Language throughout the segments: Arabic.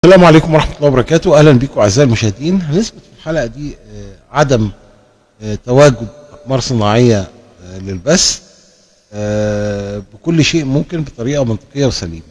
السلام عليكم ورحمة الله وبركاته. أهلا بكم أعزائي المشاهدين. هنثبت في الحلقة دي عدم تواجد أقمار صناعية للبث بكل شيء ممكن بطريقة منطقية وسليمة.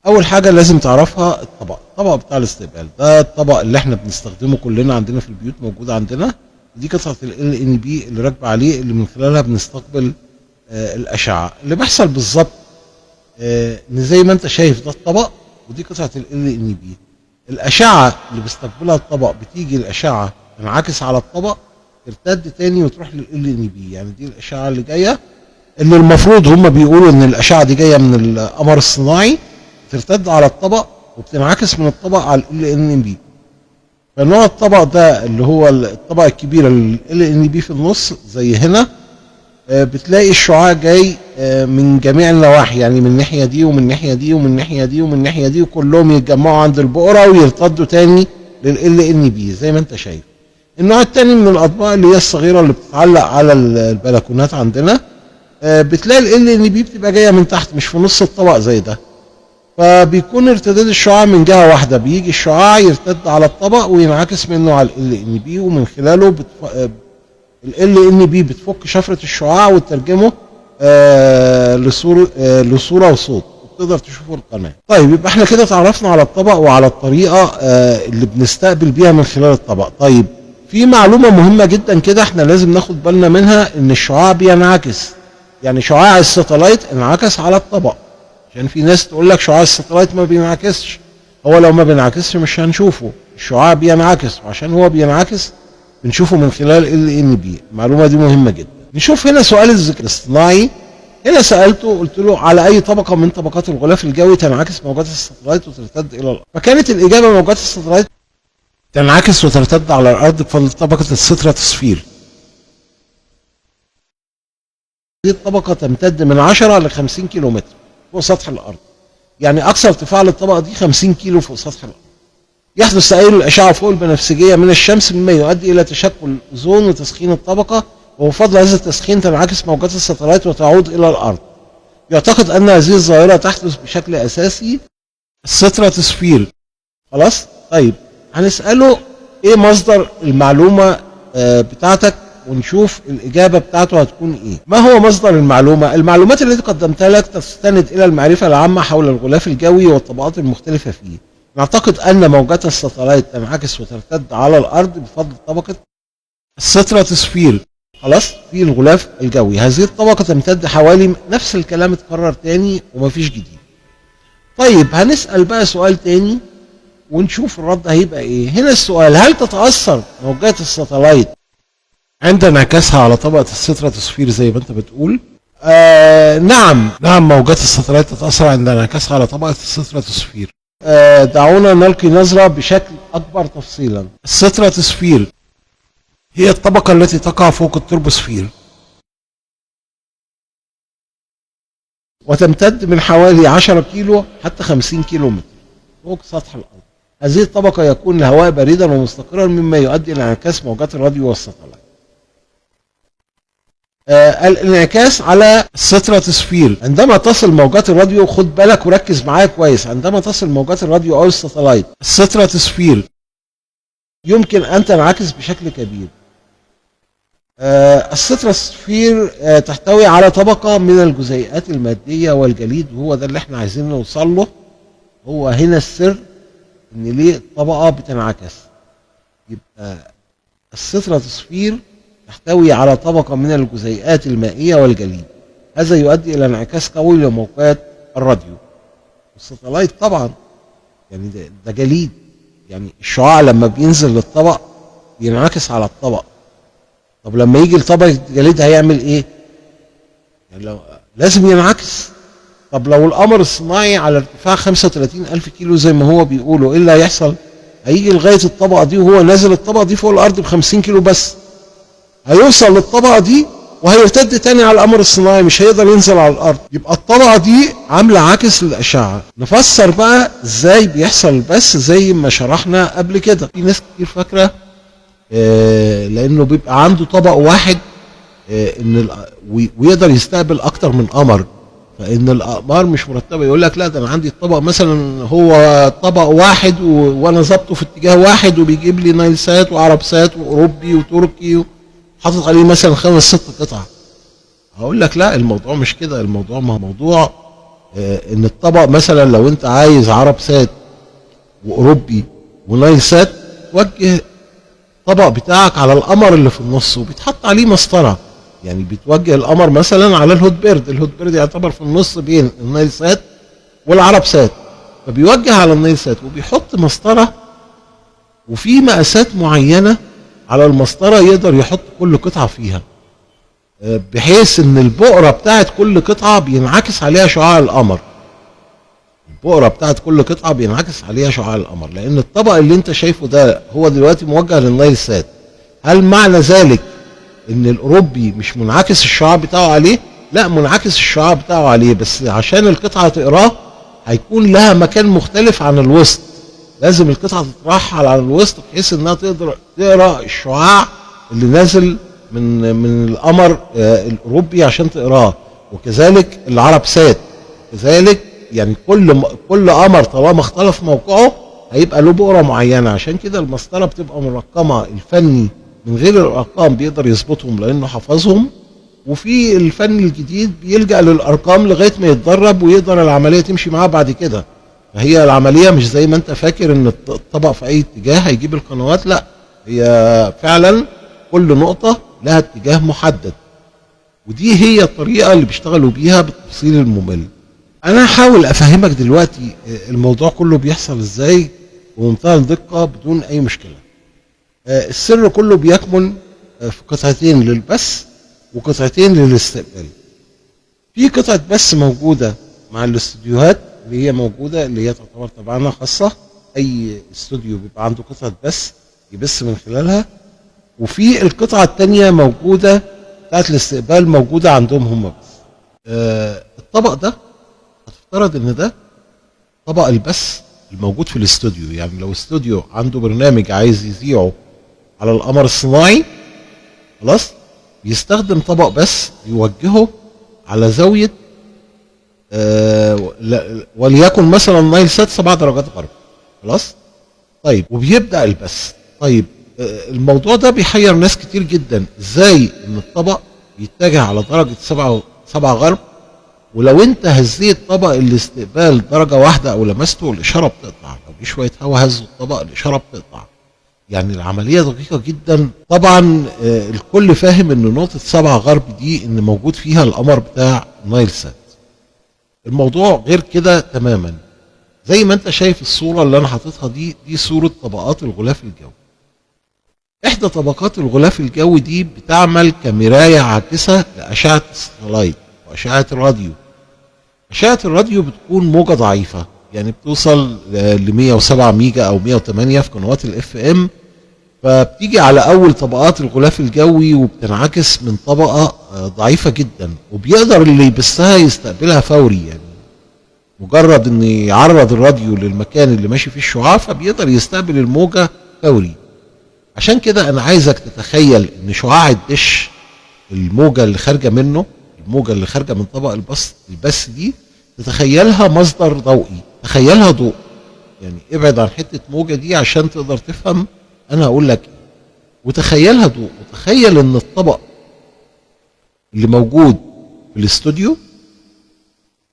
أول حاجة لازم تعرفها الطبق بتاع الاستقبال، ده الطبق اللي احنا بنستخدمه كلنا عندنا في البيوت، موجود عندنا. دي قطعة ال NB اللي راكبة عليه، اللي من خلالها بنستقبل الأشعة. اللي بيحصل بالظبط إن زي ما أنت شايف ده الطبق، ودي قطعة ال NB. الأشعة اللي بيستقبلها الطبق بتيجي الأشعة تنعكس على الطبق، ترتد تاني وتروح لل NB. يعني دي الأشعة اللي جاية، اللي المفروض هم بيقولوا إن الأشعة دي جاية من القمر الصناعي، ترتد على الطبق وبتنعكس من الطبق على ال NB. فنوع الطبق ده اللي هو الطبق الكبير ال NB في النص زي هنا، بتلاقي الشعاع جاي من جميع النواحي، يعني من الناحيه دي ومن الناحيه دي ومن الناحيه دي ومن الناحيه دي، وكلهم يتجمعوا عند البقره ويرتدوا تاني لل NB زي ما انت شايف. النوع الثاني من الاطباق اللي هي الصغيره اللي بتتعلق على البلكونات عندنا، بتلاقي ال NB بتبقى جايه من تحت، مش في نص الطبق زي ده. فبيكون ارتداد الشعاع من جهه واحده، بيجي الشعاع يرتد على الطبق وينعكس منه على ال NB، ومن خلاله ال NB بتفك شفرة الشعاع وتترجمه لصورة وصوت، وتقدر تشوفوا القناة. طيب يبقى احنا كده اتعرفنا على الطبق وعلى الطريقة اللي بنستقبل بيها من خلال الطبق. طيب في معلومة مهمة جدا كده احنا لازم ناخد بالنا منها، ان الشعاع بينعكس. يعني شعاع الستلايت انعكس على الطبق، عشان في ناس تقول لك شعاع الستلايت ما بينعكسش. هو لو ما بينعكسش مش هنشوفه، الشعاع بينعكس، وعشان هو بينعكس بنشوفه من خلال ال NB. المعلومة دي مهمة جدا. نشوف هنا سؤال الذكاء الاصطناعي. هنا سألته قلت له على أي طبقة من طبقات الغلاف الجوي تنعكس موجات الستلايت وترتد إلى الأرض؟ فكانت الإجابة موجات الستلايت تنعكس وترتد على الأرض بفضل طبقة الستراتوسفير. هذه الطبقة تمتد من 10 ل 50 كيلو متر فوق سطح الأرض، يعني أقصى ارتفاع للطبقة دي 50 كيلو فوق سطح الأرض. يحدث تأير الأشعة فوق البنفسجية من الشمس، مما يؤدي إلى تشكل أوزون وتسخين الطبقة، وبفضل هذا التسخين تنعكس موجات الستلايت وتعود إلى الأرض. يعتقد أن هذه الظاهرة تحدث بشكل أساسي الستراتوسفير. خلاص؟ طيب هنسأله إيه مصدر المعلومة بتاعتك، ونشوف الإجابة بتاعته هتكون إيه. ما هو مصدر المعلومة؟ المعلومات التي قدمتها لك تستند إلى المعرفة العامة حول الغلاف الجوي والطبقات المختلفة فيه. نعتقد أن موجات الستلايت تنعكس وترتد على الأرض بفضل طبقة الستراتوسفير، خلاص، في الغلاف الجوي. هذه الطبقة تمتد حوالي، نفس الكلام اتكرر تاني ومفيش جديد. طيب هنسأل بقى سؤال تاني ونشوف الرد هيبقى ايه. هنا السؤال: هل تتأثر موجات الستلايت عند انعكاسها على طبقة الستراتوسفير زي ما انت بتقول؟ نعم موجات الستلايت تتأثر عند انعكاسها على طبقة الستراتوسفير. دعونا نلقي نظرة بشكل أكبر تفصيلا. الستراتوسفير هي الطبقة التي تقع فوق التروبوسفير، وتمتد من حوالي 10 كيلو حتى 50 كيلو متر فوق سطح الأرض. هذه الطبقة يكون الهواء باردا ومستقرا، مما يؤدي إلى انعكاس موجات الراديو والستلايت. الانعكاس على الستراتوسفير، عندما تصل موجات الراديو، خد بالك وركز معايا كويس، عندما تصل موجات الراديو او الستلايت الستراتوسفير يمكن ان تنعكس بشكل كبير. الستراتوسفير تحتوي على طبقة من الجزيئات المادية والجليد، وهو ده اللي احنا عايزين نوصل له. هو هنا السر ان ليه الطبقة بتنعكس. يبقى الستراتوسفير تحتوي على طبقة من الجزيئات المائية والجليد، هذا يؤدي إلى انعكاس قوي لموجات الراديو. والستلايت طبعا يعني ده جليد، يعني الشعاع لما بينزل للطبق بينعكس على الطبق. طب لما يجي لطبق الجليد هيعمل ايه؟ يعني لازم ينعكس. طب لو القمر الصناعي على ارتفاع 35,000 كيلو زي ما هو بيقولوا، ايه اللي هيحصل؟ هيجي لغاية الطبقة دي، وهو نازل الطبقة دي فوق الأرض ب50 كيلو بس، هيوصل للطبقة دي وهيرتد تاني على القمر الصناعي، مش هيقدر ينزل على الأرض. يبقى الطبقة دي عاملة عكس للأشعة. نفسر بقى ازاي بيحصل البث زي ما شرحنا قبل كده. في ناس كتير فاكرة لأنه بيبقى عنده طبق واحد ويقدر يستقبل أكتر من قمر، فان الاقمار مش مرتبه. يقول لك لا ده انا عندي الطبق مثلا هو طبق واحد وانا ظابطه في اتجاه واحد وبيجيب لي نايل سات وعرب سات واوروبي وتركي وحاطط عليه مثلا 5 6 قطع. هقول لك لا الموضوع مش كده، الموضوع ما موضوع ان الطبق مثلا لو انت عايز عرب سات واوروبي ونايل سات توجه الطبق بتاعك على القمر اللي في النص وبيتحط عليه مسطره. يعني بتوجه القمر مثلا على الهوت بيرد، الهوت بيرد يعتبر في النص بين النايل سات والعرب سات، فبيوجه على النايل سات وبيحط مسطره وفي مقاسات معينه على المسطره يقدر يحط كل قطعه فيها، بحيث ان البؤره بتاعت كل قطعه بينعكس عليها شعاع القمر. البؤره بتاعت كل قطعه بينعكس عليها شعاع القمر، لان الطبق اللي انت شايفه ده هو دلوقتي موجه للنايل سات. هل معنى ذلك ان الاوروبي مش منعكس الشعاع بتاعه عليه؟ لا، منعكس الشعاع بتاعه عليه، بس عشان القطعه تقراه هيكون لها مكان مختلف عن الوسط. لازم القطعه تترحل على الوسط بحيث انها تقدر تقرا الشعاع اللي نازل من القمر الاوروبي عشان تقراه. وكذلك العرب سات كذلك، يعني كل قمر طالما اختلف موقعه هيبقى له بؤره معينه. عشان كده المسطره بتبقى مرقمه، الفني من غير الارقام بيقدر يظبطهم لانه حفظهم، وفي الفن الجديد بيلجأ للارقام لغايه ما يتدرب ويقدر العمليه تمشي معاه بعد كده. فهي العمليه مش زي ما انت فاكر ان الطبق في اي اتجاه هيجيب القنوات، لا، هي فعلا كل نقطه لها اتجاه محدد، ودي هي الطريقه اللي بيشتغلوا بيها بالتفصيل الممل. انا هحاول افهمك دلوقتي الموضوع كله بيحصل ازاي بمنتهى الدقه بدون اي مشكله. السر كله بيكمن في قطعتين للبث وقطعتين للاستقبال. في قطعه بث موجوده مع الاستوديوهات اللي هي موجوده، اللي هي تعتبر تبعنا خاصه، اي استوديو بيبقى عنده قطعه بث يبث من خلالها. وفي القطعه الثانيه موجوده بتاعت الاستقبال موجوده عندهم هم بس. الطبق ده هتفترض ان ده طبق البث الموجود في الاستوديو. يعني لو استوديو عنده برنامج عايز يذيعه على القمر الصناعي، خلاص، بيستخدم طبق بث يوجهه على زاويه وليكن مثلا نايل سات 7 درجات غرب، خلاص. طيب وبيبدا البث. طيب الموضوع ده بيحير ناس كتير جدا، ازاي ان الطبق بيتجه على درجه 7 غرب، ولو انت هزيت طبق الاستقبال درجه واحده او لمسته الاشاره بتقطع، لو في شويه هواء هزوا الطبق الاشاره بتقطع. يعني العمليه دقيقه جدا. طبعا الكل فاهم ان نقطه 7 غرب دي ان موجود فيها القمر بتاع نايل سات. الموضوع غير كده تماما. زي ما انت شايف الصوره اللي انا حاططها دي صوره طبقات الغلاف الجوي. احدى طبقات الغلاف الجوي دي بتعمل كمرايه عاكسه لاشعه الستلايت واشعه الراديو. اشعه الراديو بتكون موجه ضعيفه، يعني بتوصل ل 107 ميجا او 108 في قنوات الاف ام، فبتيجي على اول طبقات الغلاف الجوي وبتنعكس من طبقه ضعيفه جدا، وبيقدر اللي يبثها يستقبلها فوري. يعني مجرد ان يعرض الراديو للمكان اللي ماشي فيه الشعاع فبيقدر يستقبل الموجه فوري. عشان كده انا عايزك تتخيل ان شعاع الدش، الموجه اللي خارجه منه، الموجه اللي خارجه من طبق البث دي، تتخيلها مصدر ضوئي، تخيلها ضوء. يعني ابعد عن حته موجه دي عشان تقدر تفهم انا هقول لك ايه، وتخيلها ضوء. وتخيل ان الطبق اللي موجود في الاستوديو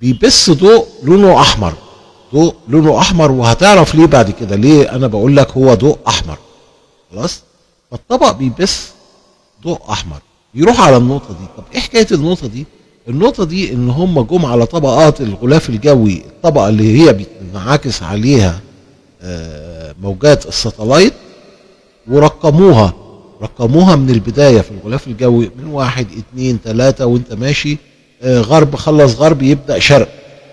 بيبث ضوء لونه احمر، ضوء لونه احمر، وهتعرف ليه بعد كده. ليه انا بقول لك هو ضوء احمر؟ خلاص، فالطبق بيبث ضوء احمر يروح على النقطه دي. طب ايه حكايه النقطه دي؟ النقطه دي ان هم جم على طبقات الغلاف الجوي، الطبقه اللي هي بتنعكس عليها موجات الستلايت، ورقموها من البدايه في الغلاف الجوي من 1 2 3 وانت ماشي غرب، خلص غرب يبدا شرق،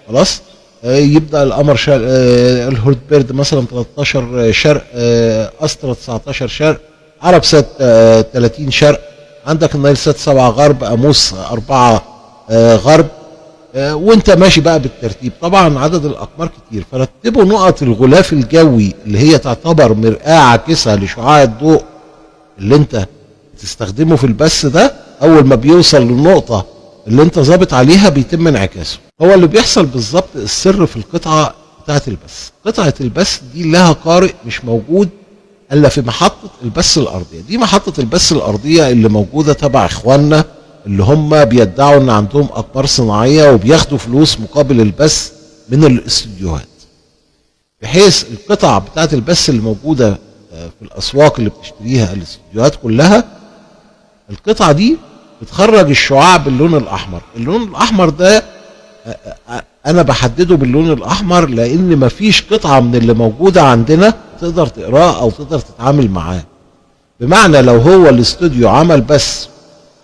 خلاص. يبدا القمر شرق، الهورت بيرد مثلا 13 شرق، استرا 19 شرق، عرب سات 30 شرق، عندك النايل سات 7 غرب، اموس 4 غرب، وانت ماشي بقى بالترتيب. طبعا عدد الاقمار كتير، فرتبوا نقط الغلاف الجوي اللي هي تعتبر مرآة عاكسة لشعاع الضوء اللي انت بتستخدمه في البث ده. اول ما بيوصل للنقطة اللي انت ظابط عليها بيتم انعكاسه. هو اللي بيحصل بالظبط السر في القطعة بتاعت البث. قطعة البث دي لها قارئ مش موجود الا في محطة البث الارضية. دي محطة البث الارضية اللي موجودة تبع اخواننا اللي هم بيدعوا ان عندهم اقمار صناعية وبياخدوا فلوس مقابل البث من الاستوديوهات، بحيث القطع بتاعت البث اللي موجودة في الاسواق اللي بتشتريها الاستوديوهات كلها، القطعة دي بتخرج الشعاع باللون الاحمر. اللون الاحمر ده انا بحدده باللون الاحمر لان مفيش قطعة من اللي موجودة عندنا تقدر تقراه او تقدر تتعامل معاه. بمعنى لو هو الاستوديو عمل بس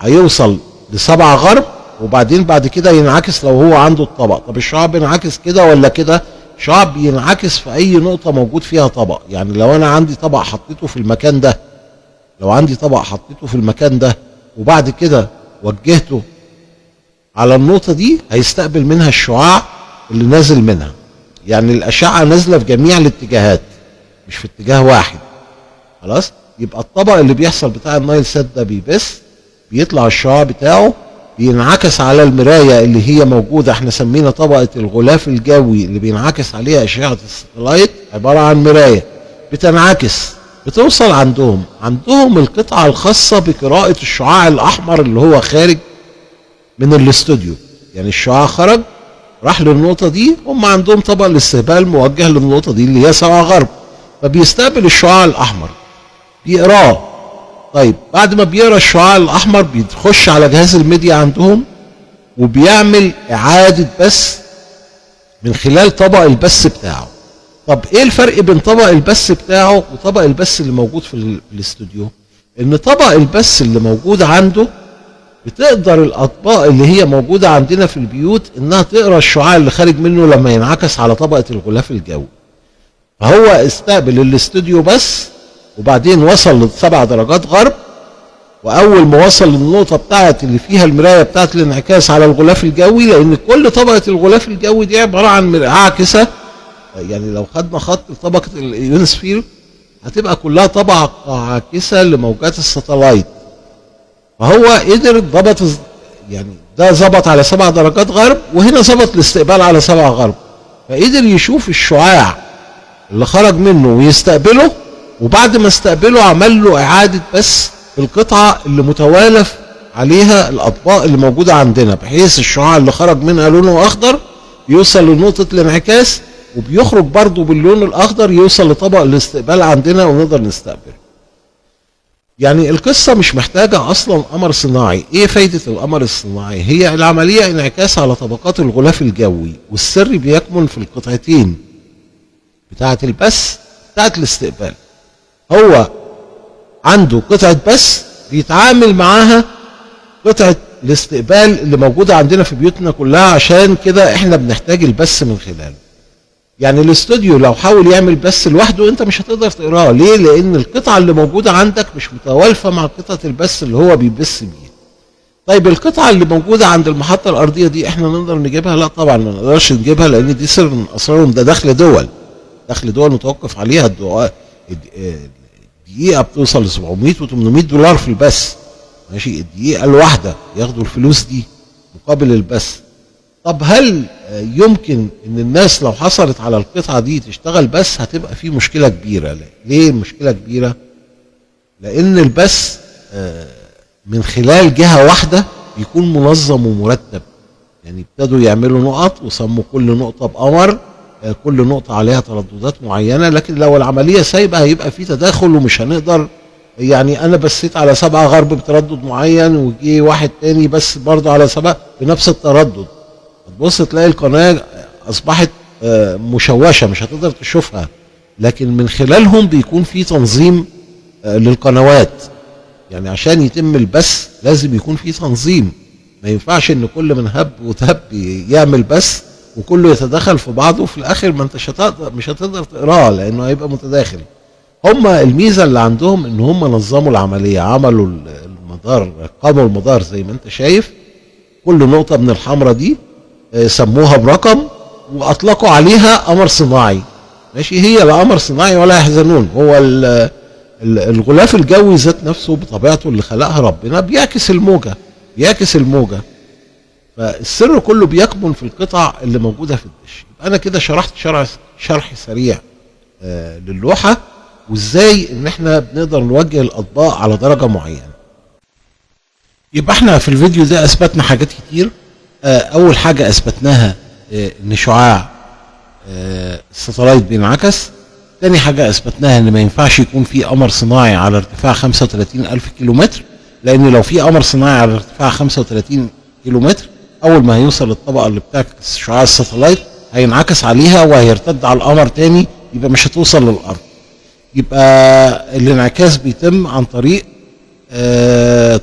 هيوصل ل7 غرب وبعدين بعد كده ينعكس لو هو عنده الطبق. طب الشعاع بينعكس كده ولا كده؟ الشعاع بينعكس في اي نقطة موجود فيها طبق. يعني لو انا عندي طبق حطيته في المكان ده، وبعد كده وجهته على النقطة دي هيستقبل منها الشعاع اللي نازل منها. يعني الأشعة نازلة في جميع الاتجاهات مش في اتجاه واحد. خلاص؟ يبقى الطبق اللي بيحصل بتاع النايل سات ده بيبث، بيطلع الشعاع بتاعه بينعكس على المراية اللي هي موجودة، احنا سمينا طبقة الغلاف الجوي اللي بينعكس عليها أشعة الستلايت، عبارة عن مراية بتنعكس بتوصل عندهم القطعة الخاصة بقراءة الشعاع الأحمر اللي هو خارج من الاستوديو. يعني الشعاع خرج راح للنقطة دي، هم عندهم طبق الاستقبال موجه للنقطة دي اللي هي 7 غرب، فبيستقبل الشعاع الأحمر بيقراه. طيب بعد ما بيقرا الشعاع الأحمر بيخش على جهاز الميديا عندهم وبيعمل إعادة بث من خلال طبق البث بتاعه. طب ايه الفرق بين طبق البث بتاعه وطبق البث اللي موجود في الاستوديو؟ ان طبق البث اللي موجود عنده بتقدر الاطباق اللي هي موجودة عندنا في البيوت انها تقرا الشعاع اللي خارج منه لما ينعكس على طبقة الغلاف الجوي. فهو استقبل الاستوديو بس وبعدين وصل ل7 درجات غرب، واول ما وصل للنقطة بتاعت اللي فيها المراية بتاعت الانعكاس على الغلاف الجوي، لان كل طبقة الغلاف الجوي دي عبارة عن مرآة عاكسة. يعني لو خدنا خط لطبقة اليونسفير هتبقى كلها طبقة عاكسة لموجات الستلايت. فهو قدر ضبط، يعني ده ظبط على 7 درجات غرب وهنا ظبط الاستقبال على 7 غرب، فقدر يشوف الشعاع اللي خرج منه ويستقبله، وبعد ما استقبله عمل له إعادة بث القطعة اللي متوالف عليها الأطباق اللي موجودة عندنا، بحيث الشعاع اللي خرج منها لونه أخضر يوصل لنقطة الانعكاس وبيخرج برضه باللون الأخضر يوصل لطبق الاستقبال عندنا ونقدر نستقبله. يعني القصة مش محتاجة أصلا قمر صناعي. إيه فايدة القمر الصناعي؟ هي العملية انعكاس على طبقات الغلاف الجوي، والسر بيكمن في القطعتين بتاعة البث بتاعة الاستقبال. هو عنده قطعة بث بيتعامل معاها قطعة الاستقبال اللي موجودة عندنا في بيوتنا كلها، عشان كده احنا بنحتاج البث من خلاله. يعني الاستوديو لو حاول يعمل بث لوحده انت مش هتقدر تقراه. ليه؟ لان القطعة اللي موجودة عندك مش متوالفة مع قطعة البث اللي هو بيبث بيه. طيب القطعة اللي موجودة عند المحطة الارضية دي احنا نقدر نجيبها؟ لا طبعا ما نقدرش نجيبها، لان دي سر من اسرارهم. ده دخل دول متوقف عليها. الدقيقة بتوصل ل 700 و 800 دولار في البث. ماشي، الدقيقة الواحدة ياخدوا الفلوس دي مقابل البث. طب هل يمكن ان الناس لو حصلت على القطعة دي تشتغل بث؟ هتبقى في مشكلة كبيرة. ليه مشكلة كبيرة؟ لان البث من خلال جهة واحدة بيكون منظم ومرتب. يعني ابتدوا يعملوا نقط وسموا كل نقطة بقمر، كل نقطة عليها ترددات معينة. لكن لو العملية سايبة هيبقى في تداخل ومش هنقدر. يعني انا بثيت على 7 غرب بتردد معين وجي واحد تاني بس برضه على 7 بنفس التردد، تبص تلاقي القناة اصبحت مشوشة مش هتقدر تشوفها. لكن من خلالهم بيكون في تنظيم للقنوات. يعني عشان يتم البث لازم يكون في تنظيم. ما ينفعش ان كل من هب وتهب يعمل بث وكله يتدخل في بعضه وفي الاخر ما انتش مش هتقدر تقراه لانه هيبقى متداخل. هم الميزة اللي عندهم ان هم نظموا العملية، عملوا المدار، قاموا المدار زي ما انت شايف. كل نقطة من الحمرة دي سموها برقم واطلقوا عليها قمر صناعي. ماشي، هي لا قمر صناعي ولا يحزنون. هو الغلاف الجوي ذات نفسه بطبيعته اللي خلقها ربنا بيعكس الموجة. فالسر كله بيكمن في القطع اللي موجوده في الدش. يبقى انا كده شرحت شرح سريع للوحه، وازاي ان احنا بنقدر نوجه الاطباق على درجه معينه. يبقى احنا في الفيديو ده اثبتنا حاجات كتير. اول حاجه اثبتناها ان شعاع الستلايت بينعكس. تاني حاجه اثبتناها ان ما ينفعش يكون في قمر صناعي على ارتفاع 35,000 كيلومتر، لان لو في قمر صناعي على ارتفاع 35 كيلومتر، اول ما هيوصل للطبقه اللي بتعكس شعاع الستلايت هينعكس عليها وهيرتد على القمر تاني، يبقى مش هتوصل للارض. يبقى الانعكاس بيتم عن طريق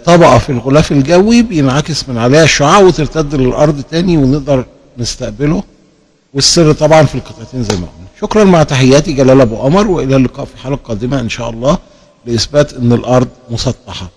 طبقه في الغلاف الجوي بينعكس من عليها الشعاع وترتد للارض تاني ونقدر نستقبله. والسر طبعا في القطعتين زي ما قلنا. شكرا، مع تحياتي جلال ابو قمر، والى اللقاء في حلقه قادمه ان شاء الله لاثبات ان الارض مسطحه.